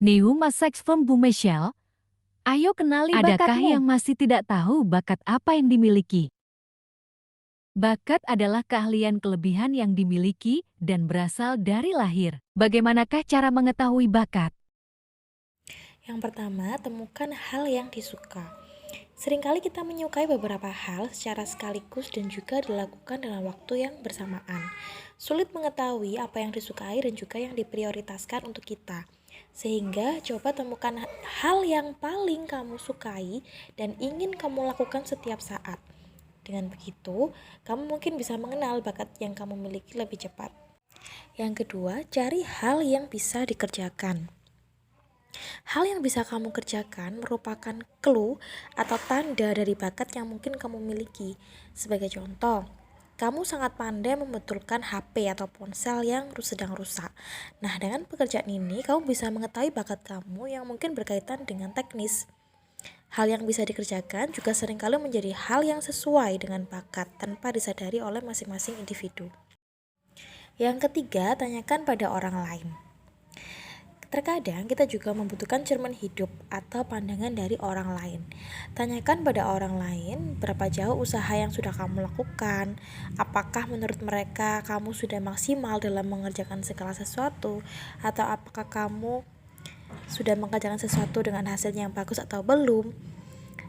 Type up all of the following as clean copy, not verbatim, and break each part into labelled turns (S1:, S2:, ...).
S1: Neuma Saxfam Bu Michelle, ayo kenali adakah
S2: bakatmu.
S1: yang masih tidak tahu bakat apa yang dimiliki? Bakat adalah keahlian kelebihan yang dimiliki dan berasal dari lahir. Bagaimanakah cara mengetahui bakat?
S2: Yang pertama, temukan hal yang disuka. Seringkali kita menyukai beberapa hal secara sekaligus dan juga dilakukan dalam waktu yang bersamaan. Sulit mengetahui apa yang disukai dan juga yang diprioritaskan untuk kita. Sehingga coba temukan hal yang paling kamu sukai dan ingin kamu lakukan setiap saat. Dengan begitu, kamu mungkin bisa mengenal bakat yang kamu miliki lebih cepat. Yang kedua, cari hal yang bisa dikerjakan. Hal yang bisa kamu kerjakan merupakan clue atau tanda dari bakat yang mungkin kamu miliki. Sebagai contoh, kamu sangat pandai membetulkan HP atau ponsel yang sedang rusak. Nah, dengan pekerjaan ini, kamu bisa mengetahui bakat kamu yang mungkin berkaitan dengan teknis. Hal yang bisa dikerjakan juga seringkali menjadi hal yang sesuai dengan bakat tanpa disadari oleh masing-masing individu. Yang ketiga, tanyakan pada orang lain. Terkadang kita juga membutuhkan cermin hidup atau pandangan dari orang lain. Tanyakan pada orang lain berapa jauh usaha yang sudah kamu lakukan, apakah menurut mereka kamu sudah maksimal dalam mengerjakan segala sesuatu, atau apakah kamu sudah mengerjakan sesuatu dengan hasil yang bagus atau belum.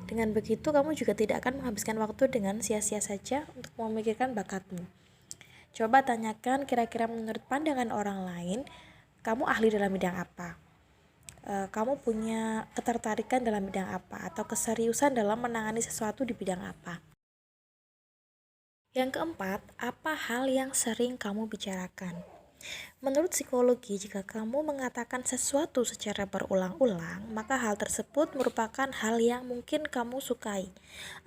S2: Dengan begitu kamu juga tidak akan menghabiskan waktu dengan sia-sia saja untuk memikirkan bakatmu. Coba tanyakan kira-kira menurut pandangan orang lain, kamu ahli dalam bidang apa? Kamu punya ketertarikan dalam bidang apa? Atau keseriusan dalam menangani sesuatu di bidang apa? Yang keempat, apa hal yang sering kamu bicarakan? Menurut psikologi, jika kamu mengatakan sesuatu secara berulang-ulang, maka hal tersebut merupakan hal yang mungkin kamu sukai.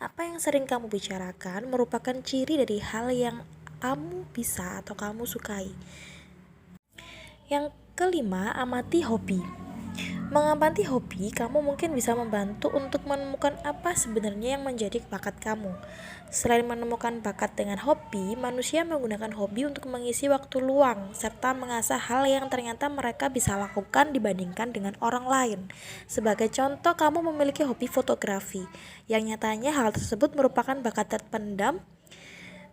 S2: Apa yang sering kamu bicarakan merupakan ciri dari hal yang kamu bisa atau kamu sukai. Yang kelima, amati hobi. Mengamati hobi, kamu mungkin bisa membantu untuk menemukan apa sebenarnya yang menjadi bakat kamu. Selain menemukan bakat dengan hobi, manusia menggunakan hobi untuk mengisi waktu luang, serta mengasah hal yang ternyata mereka bisa lakukan dibandingkan dengan orang lain. Sebagai contoh, kamu memiliki hobi fotografi, yang nyatanya hal tersebut merupakan bakat terpendam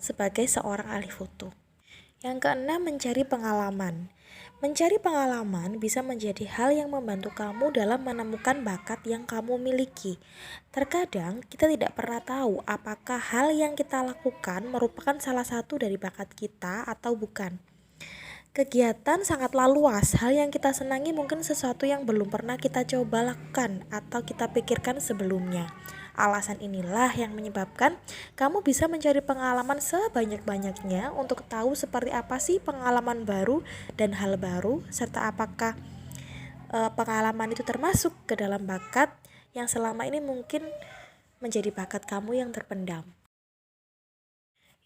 S2: sebagai seorang ahli foto. Yang keenam, mencari pengalaman. Mencari pengalaman bisa menjadi hal yang membantu kamu dalam menemukan bakat yang kamu miliki. Terkadang kita tidak pernah tahu apakah hal yang kita lakukan merupakan salah satu dari bakat kita atau bukan. Kegiatan sangatlah luas, hal yang kita senangi mungkin sesuatu yang belum pernah kita coba lakukan atau kita pikirkan sebelumnya. Alasan inilah yang menyebabkan kamu bisa mencari pengalaman sebanyak-banyaknya untuk tahu seperti apa sih pengalaman baru dan hal baru, serta apakah pengalaman itu termasuk ke dalam bakat yang selama ini mungkin menjadi bakat kamu yang terpendam.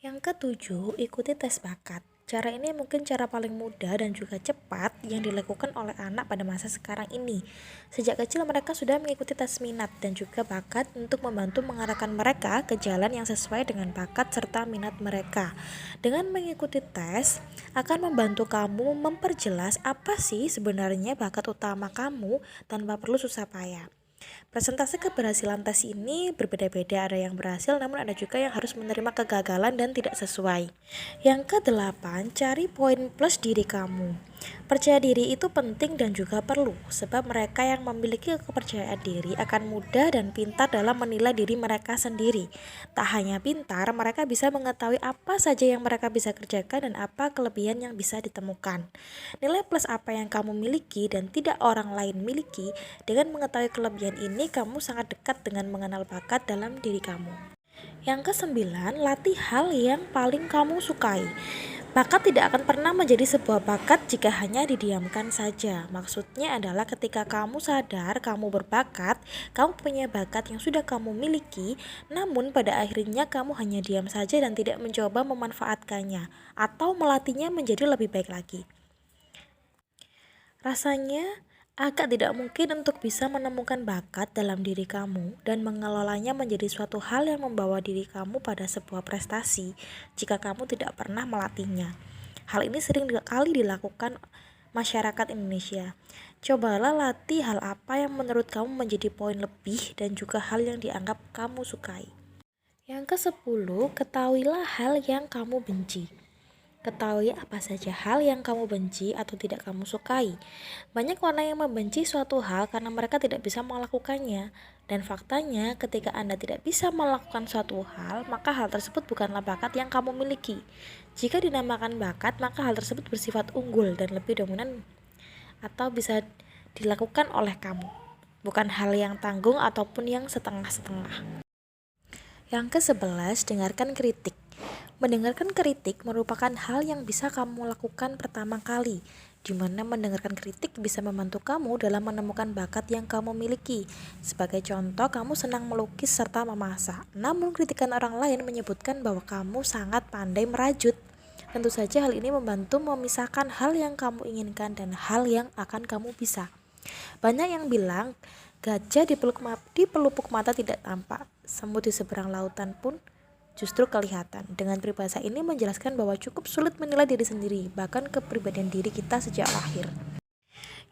S2: Yang ketujuh, ikuti tes bakat. Cara ini mungkin cara paling mudah dan juga cepat yang dilakukan oleh anak pada masa sekarang ini. Sejak kecil mereka sudah mengikuti tes minat dan juga bakat untuk membantu mengarahkan mereka ke jalan yang sesuai dengan bakat serta minat mereka. Dengan mengikuti tes, akan membantu kamu memperjelas apa sih sebenarnya bakat utama kamu tanpa perlu susah payah. Presentasi keberhasilan tes ini berbeda-beda, ada yang berhasil namun ada juga yang harus menerima kegagalan dan tidak sesuai. Yang kedelapan, cari poin plus diri kamu. Percaya diri itu penting dan juga perlu, sebab mereka yang memiliki kepercayaan diri akan mudah dan pintar dalam menilai diri mereka sendiri. Tak hanya pintar, mereka bisa mengetahui apa saja yang mereka bisa kerjakan dan apa kelebihan yang bisa ditemukan. Nilai plus apa yang kamu miliki dan tidak orang lain miliki. Dengan mengetahui kelebihan ini, kamu sangat dekat dengan mengenal bakat dalam diri kamu. Yang kesembilan, latih hal yang paling kamu sukai. Bakat tidak akan pernah menjadi sebuah bakat jika hanya didiamkan saja. Maksudnya adalah ketika kamu sadar kamu berbakat, kamu punya bakat yang sudah kamu miliki, namun pada akhirnya kamu hanya diam saja dan tidak mencoba memanfaatkannya atau melatihnya menjadi lebih baik lagi. Rasanya agak tidak mungkin untuk bisa menemukan bakat dalam diri kamu dan mengelolanya menjadi suatu hal yang membawa diri kamu pada sebuah prestasi jika kamu tidak pernah melatihnya. Hal ini sering kali dilakukan masyarakat Indonesia. Cobalah latih hal apa yang menurut kamu menjadi poin lebih dan juga hal yang dianggap kamu sukai. Yang ke-10, ketahuilah hal yang kamu benci. Ketahui apa saja hal yang kamu benci atau tidak kamu sukai. Banyak orang yang membenci suatu hal karena mereka tidak bisa melakukannya. Dan faktanya, ketika Anda tidak bisa melakukan suatu hal, maka hal tersebut bukanlah bakat yang kamu miliki. Jika dinamakan bakat, maka hal tersebut bersifat unggul dan lebih dominan atau bisa dilakukan oleh kamu, bukan hal yang tanggung ataupun yang setengah-setengah. Yang ke-11, dengarkan kritik. Mendengarkan kritik merupakan hal yang bisa kamu lakukan pertama kali, di mana mendengarkan kritik bisa membantu kamu dalam menemukan bakat yang kamu miliki. Sebagai contoh, kamu senang melukis serta memasak, namun kritikan orang lain menyebutkan bahwa kamu sangat pandai merajut. Tentu saja hal ini membantu memisahkan hal yang kamu inginkan dan hal yang akan kamu bisa. Banyak yang bilang, gajah di pelupuk mata tidak tampak, semut di seberang lautan pun justru kelihatan. Dengan peribahasa ini menjelaskan bahwa cukup sulit menilai diri sendiri, bahkan kepribadian diri kita sejak lahir.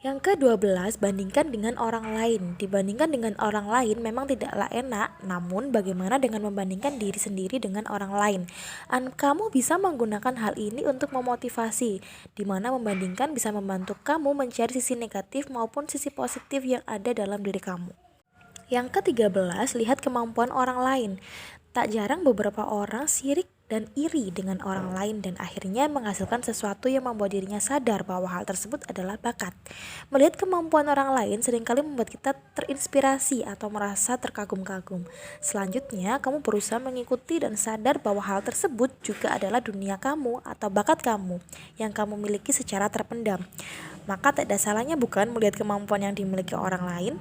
S2: Yang ke-12, bandingkan dengan orang lain. Dibandingkan dengan orang lain memang tidaklah enak, namun bagaimana dengan membandingkan diri sendiri dengan orang lain? Kamu bisa menggunakan hal ini untuk memotivasi, di mana membandingkan bisa membantu kamu mencari sisi negatif maupun sisi positif yang ada dalam diri kamu. Yang ke-13, lihat kemampuan orang lain. Tak jarang beberapa orang sirik dan iri dengan orang lain dan akhirnya menghasilkan sesuatu yang membuat dirinya sadar bahwa hal tersebut adalah bakat. Melihat kemampuan orang lain seringkali membuat kita terinspirasi atau merasa terkagum-kagum. Selanjutnya, kamu berusaha mengikuti dan sadar bahwa hal tersebut juga adalah dunia kamu atau bakat kamu yang kamu miliki secara terpendam. Maka tak ada salahnya bukan melihat kemampuan yang dimiliki orang lain?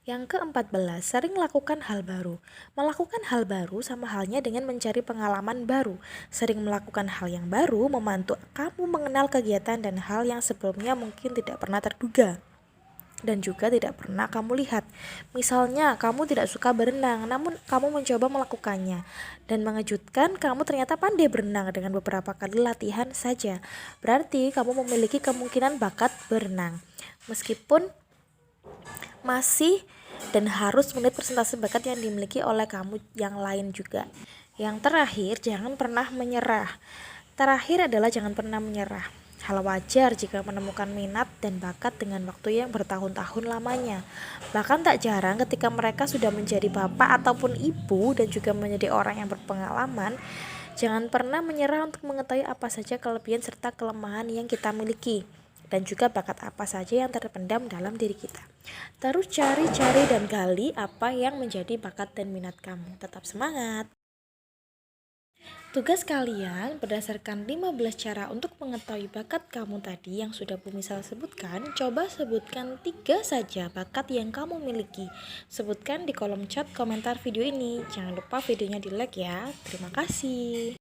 S2: Yang ke-14, sering lakukan hal baru. Melakukan hal baru sama halnya dengan mencari pengalaman baru. Sering melakukan hal yang baru membantu kamu mengenal kegiatan dan hal yang sebelumnya mungkin tidak pernah terduga dan juga tidak pernah kamu lihat. Misalnya, kamu tidak suka berenang, namun kamu mencoba melakukannya. Dan mengejutkan, kamu ternyata pandai berenang dengan beberapa kali latihan saja. Berarti kamu memiliki kemungkinan bakat berenang. Meskipun masih dan harus melihat persentase bakat yang dimiliki oleh kamu yang lain juga. Yang terakhir, jangan pernah menyerah. Terakhir adalah jangan pernah menyerah. Hal wajar jika menemukan minat dan bakat dengan waktu yang bertahun-tahun lamanya. Bahkan tak jarang ketika mereka sudah menjadi bapak ataupun ibu dan juga menjadi orang yang berpengalaman, jangan pernah menyerah untuk mengetahui apa saja kelebihan serta kelemahan yang kita miliki dan juga bakat apa saja yang terpendam dalam diri kita. Terus cari-cari dan gali apa yang menjadi bakat dan minat kamu. Tetap semangat! Tugas kalian berdasarkan 15 cara untuk mengetahui bakat kamu tadi yang sudah Bu Misal sebutkan, coba sebutkan 3 saja bakat yang kamu miliki. Sebutkan di kolom chat komentar video ini. Jangan lupa videonya di like ya. Terima kasih.